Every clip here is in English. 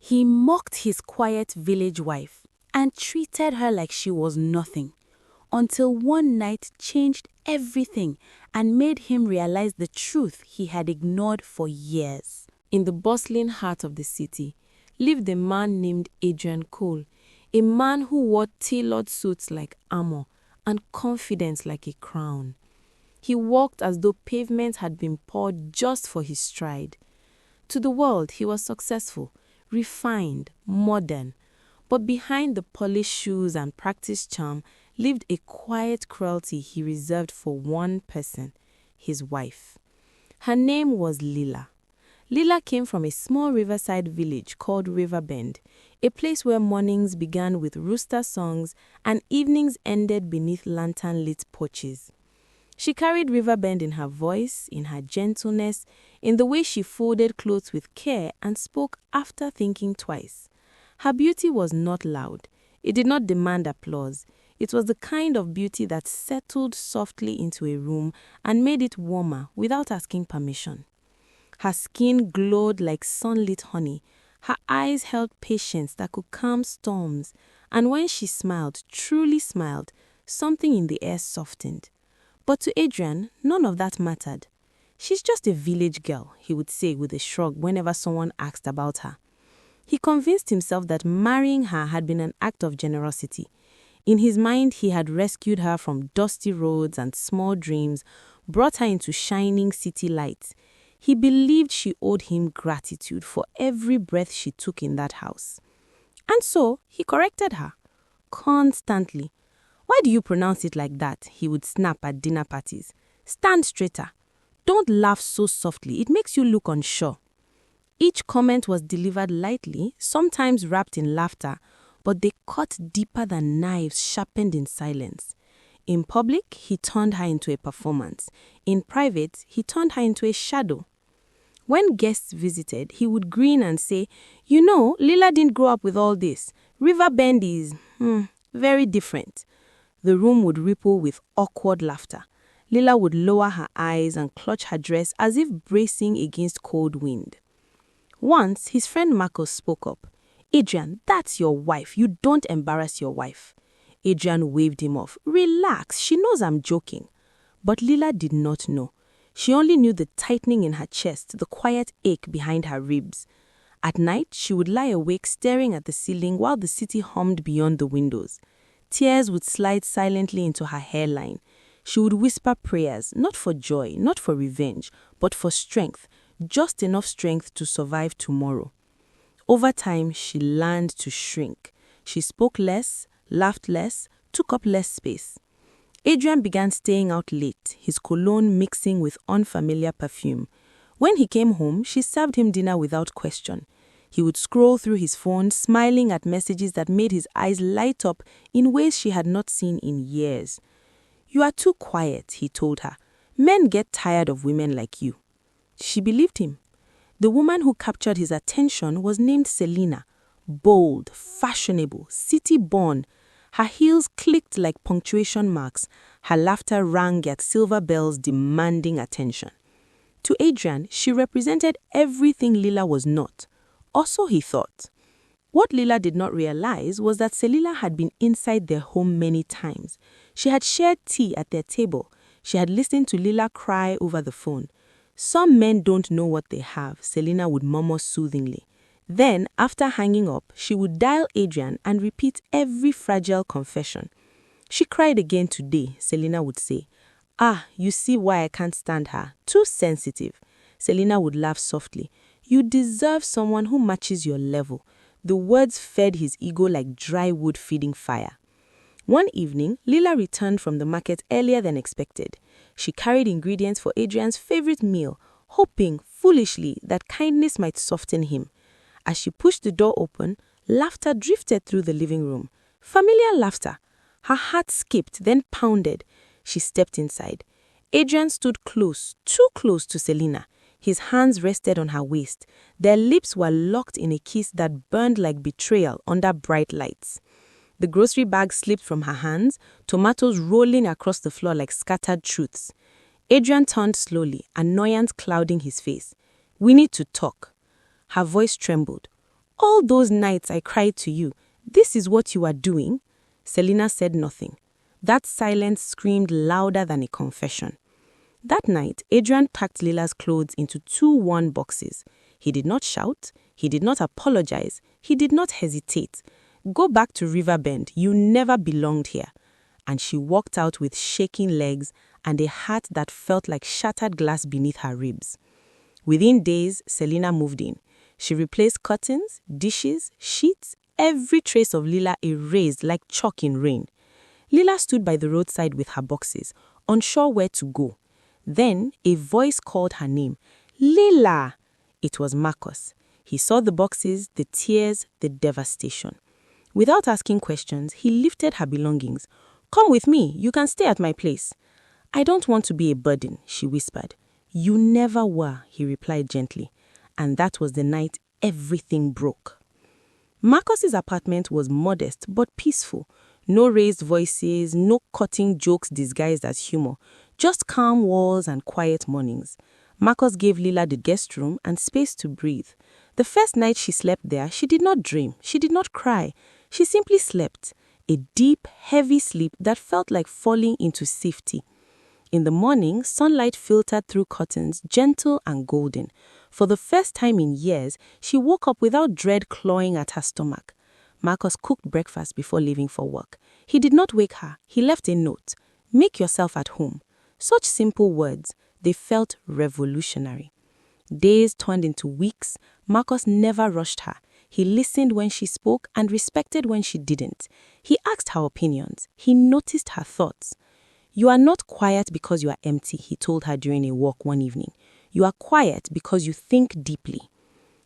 He mocked his quiet village wife and treated her like she was nothing, until one night changed everything and made him realize the truth he had ignored for years. In the bustling heart of the city lived a man named Adrian Cole, a man who wore tailored suits like armor and confidence like a crown. He walked as though pavement had been poured just for his stride. To the world, he was successful, refined, modern, but behind the polished shoes and practiced charm lived a quiet cruelty he reserved for one person, his wife. Her name was Lila. Lila came from a small riverside village called Riverbend, a place where mornings began with rooster songs and evenings ended beneath lantern-lit porches. She carried Riverbend in her voice, in her gentleness, in the way she folded clothes with care and spoke after thinking twice. Her beauty was not loud. It did not demand applause. It was the kind of beauty that settled softly into a room and made it warmer without asking permission. Her skin glowed like sunlit honey. Her eyes held patience that could calm storms. And when she smiled, truly smiled, something in the air softened. But to Adrian, none of that mattered. "She's just a village girl," he would say with a shrug whenever someone asked about her. He convinced himself that marrying her had been an act of generosity. In his mind, he had rescued her from dusty roads and small dreams, brought her into shining city lights. He believed she owed him gratitude for every breath she took in that house. And so he corrected her, constantly. "Why do you pronounce it like that?" he would snap at dinner parties. "Stand straighter. Don't laugh so softly. It makes you look unsure." Each comment was delivered lightly, sometimes wrapped in laughter, but they cut deeper than knives sharpened in silence. In public, he turned her into a performance. In private, he turned her into a shadow. When guests visited, he would grin and say, "You know, Lila didn't grow up with all this. Riverbend is very different." The room would ripple with awkward laughter. Lila would lower her eyes and clutch her dress as if bracing against cold wind. Once, his friend Marcos spoke up. "Adrian, that's your wife. You don't embarrass your wife." Adrian waved him off. "Relax, she knows I'm joking." But Lila did not know. She only knew the tightening in her chest, the quiet ache behind her ribs. At night, she would lie awake staring at the ceiling while the city hummed beyond the windows. Tears would slide silently into her hairline. She would whisper prayers, not for joy, not for revenge, but for strength, just enough strength to survive tomorrow. Over time, she learned to shrink. She spoke less, laughed less, took up less space. Adrian began staying out late, his cologne mixing with unfamiliar perfume. When he came home, she served him dinner without question. He would scroll through his phone, smiling at messages that made his eyes light up in ways she had not seen in years. "You are too quiet," he told her. "Men get tired of women like you." She believed him. The woman who captured his attention was named Selena. Bold, fashionable, city-born. Her heels clicked like punctuation marks. Her laughter rang at silver bells demanding attention. To Adrian, she represented everything Lila was not. Also, he thought. What Lila did not realize was that Selena had been inside their home many times. She had shared tea at their table. She had listened to Lila cry over the phone. "Some men don't know what they have," Selena would murmur soothingly. Then, after hanging up, she would dial Adrian and repeat every fragile confession. "She cried again today," Selena would say. "Ah, you see why I can't stand her. Too sensitive." Selena would laugh softly. "You deserve someone who matches your level." The words fed his ego like dry wood feeding fire. One evening, Lila returned from the market earlier than expected. She carried ingredients for Adrian's favorite meal, hoping, foolishly, that kindness might soften him. As she pushed the door open, laughter drifted through the living room. Familiar laughter. Her heart skipped, then pounded. She stepped inside. Adrian stood close, too close to Selena. His hands rested on her waist. Their lips were locked in a kiss that burned like betrayal under bright lights. The grocery bag slipped from her hands, tomatoes rolling across the floor like scattered truths. Adrian turned slowly, annoyance clouding his face. "We need to talk." Her voice trembled. All those nights I cried to you, this is what you are doing? Selina said nothing. That silence screamed louder than a confession. That night, Adrian packed Lila's clothes into 2 worn boxes. He did not shout. He did not apologize. He did not hesitate. Go back to Riverbend. You never belonged here. And she walked out with shaking legs and a heart that felt like shattered glass beneath her ribs. Within days, Selina moved in. She replaced curtains, dishes, sheets, every trace of Lila erased like chalk in rain. Lila stood by the roadside with her boxes, unsure where to go. Then a voice called her name. Lila! It was Marcus. He saw the boxes, the tears, the devastation. Without asking questions, he lifted her belongings. Come with me, you can stay at my place. I don't want to be a burden, she whispered. You never were, he replied gently. And that was the night everything broke. Marcus's apartment was modest but peaceful. No raised voices, no cutting jokes disguised as humor, just calm walls and quiet mornings. Marcus gave Lila the guest room and space to breathe. The first night she slept there, she did not dream, she did not cry. She simply slept, a deep, heavy sleep that felt like falling into safety. In the morning, sunlight filtered through curtains, gentle and golden. For the first time in years, she woke up without dread clawing at her stomach. Marcus cooked breakfast before leaving for work. He did not wake her. He left a note. Make yourself at home. Such simple words, they felt revolutionary. Days turned into weeks. Marcus never rushed her. He listened when she spoke and respected when she didn't. He asked her opinions. He noticed her thoughts. You are not quiet because you are empty, he told her during a walk one evening. You are quiet because you think deeply.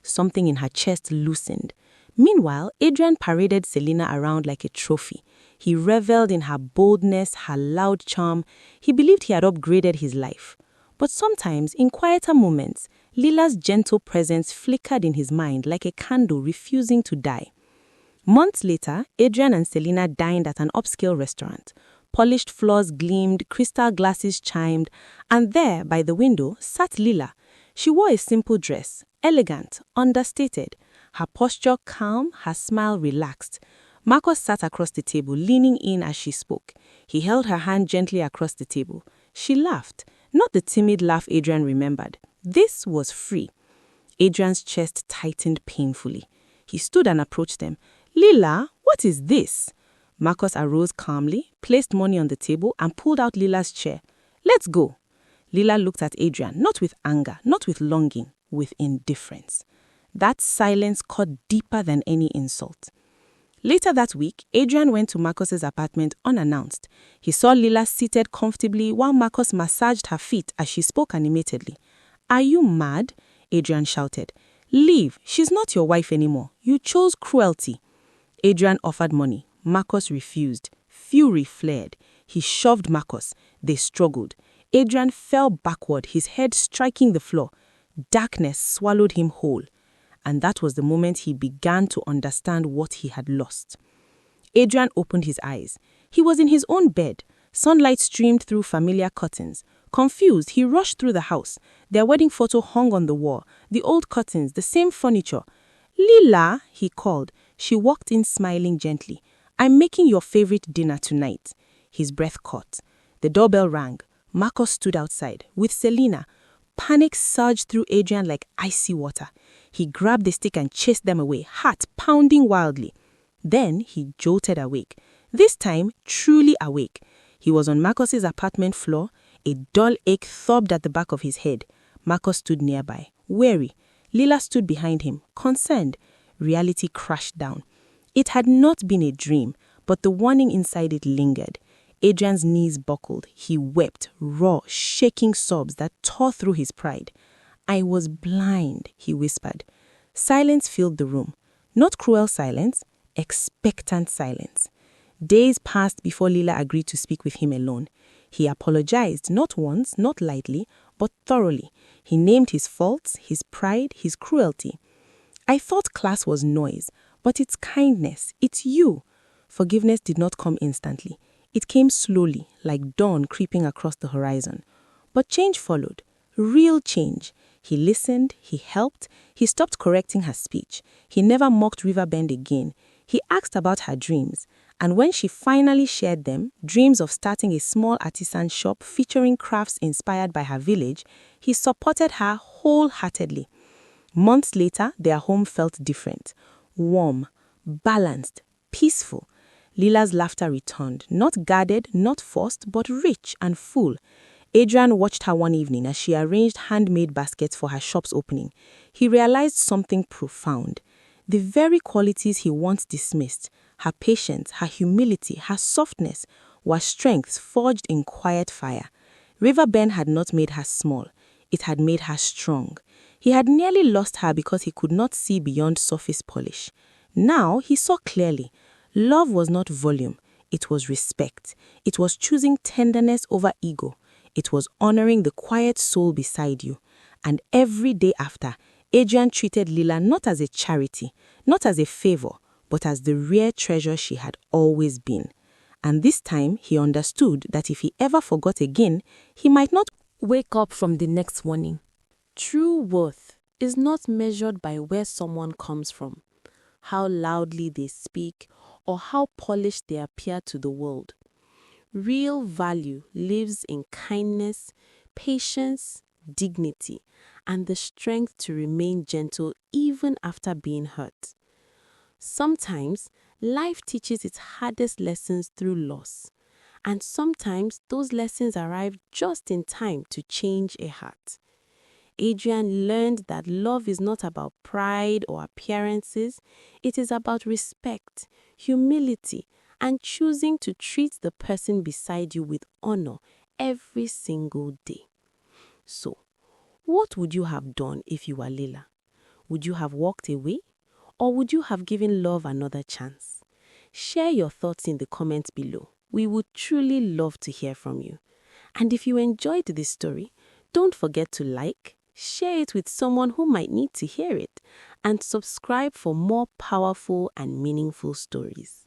Something in her chest loosened. Meanwhile, Adrian paraded Selina around like a trophy. He reveled in her boldness, her loud charm. He believed he had upgraded his life. But sometimes, in quieter moments, Lila's gentle presence flickered in his mind like a candle refusing to die. Months later, Adrian and Selina dined at an upscale restaurant. Polished floors gleamed, crystal glasses chimed, and there, by the window, sat Lila. She wore a simple dress, elegant, understated, her posture calm, her smile relaxed. Marcus sat across the table, leaning in as she spoke. He held her hand gently across the table. She laughed, not the timid laugh Adrian remembered. This was free. Adrian's chest tightened painfully. He stood and approached them. Lila, what is this? Marcus arose calmly, placed money on the table, and pulled out Lila's chair. Let's go. Lila looked at Adrian, not with anger, not with longing, with indifference. That silence cut deeper than any insult. Later that week, Adrian went to Marcus's apartment unannounced. He saw Lila seated comfortably while Marcus massaged her feet as she spoke animatedly. Are you mad? Adrian shouted. Leave. She's not your wife anymore. You chose cruelty. Adrian offered money. Marcus refused. Fury flared. He shoved Marcus. They struggled. Adrian fell backward, his head striking the floor. Darkness swallowed him whole. And that was the moment he began to understand what he had lost. Adrian opened his eyes. He was in his own bed. Sunlight streamed through familiar curtains. Confused, he rushed through the house. Their wedding photo hung on the wall. The old curtains, the same furniture. Lila, he called. She walked in smiling gently. I'm making your favorite dinner tonight. His breath caught. The doorbell rang. Marcus stood outside with Selina. Panic surged through Adrian like icy water. He grabbed the stick and chased them away, heart pounding wildly. Then he jolted awake. This time, truly awake. He was on Marcus's apartment floor. A dull ache throbbed at the back of his head. Marcus stood nearby, wary. Lila stood behind him, concerned. Reality crashed down. It had not been a dream, but the warning inside it lingered. Adrian's knees buckled. He wept, raw, shaking sobs that tore through his pride. I was blind, he whispered. Silence filled the room. Not cruel silence, expectant silence. Days passed before Lila agreed to speak with him alone. He apologized, not once, not lightly, but thoroughly. He named his faults, his pride, his cruelty. I thought class was noise, but it's kindness, it's you. Forgiveness did not come instantly. It came slowly, like dawn creeping across the horizon. But change followed, real change. He listened, he helped, he stopped correcting her speech. He never mocked Riverbend again. He asked about her dreams, and when she finally shared them, dreams of starting a small artisan shop featuring crafts inspired by her village, he supported her wholeheartedly. Months later, their home felt different. Warm, balanced, peaceful. Lila's laughter returned, not guarded, not forced, but rich and full. Adrian watched her one evening as she arranged handmade baskets for her shop's opening. He realized something profound. The very qualities he once dismissed, her patience, her humility, her softness, were strengths forged in quiet fire. Riverbend had not made her small. It had made her strong. He had nearly lost her because he could not see beyond surface polish. Now he saw clearly. Love was not volume. It was respect. It was choosing tenderness over ego. It was honoring the quiet soul beside you. And every day after, Adrian treated Lila not as a charity, not as a favor, but as the rare treasure she had always been. And this time, he understood that if he ever forgot again, he might not Wake up from the next morning. True worth is not measured by where someone comes from, how loudly they speak, or how polished they appear to the world. Real value lives in kindness, patience, dignity, and the strength to remain gentle even after being hurt. Sometimes, life teaches its hardest lessons through loss, and sometimes those lessons arrive just in time to change a heart. Adrian learned that love is not about pride or appearances. It is about respect, humility, and choosing to treat the person beside you with honor every single day. So, what would you have done if you were Lila? Would you have walked away? Or would you have given love another chance? Share your thoughts in the comments below. We would truly love to hear from you. And if you enjoyed this story, don't forget to like, share it with someone who might need to hear it, and subscribe for more powerful and meaningful stories.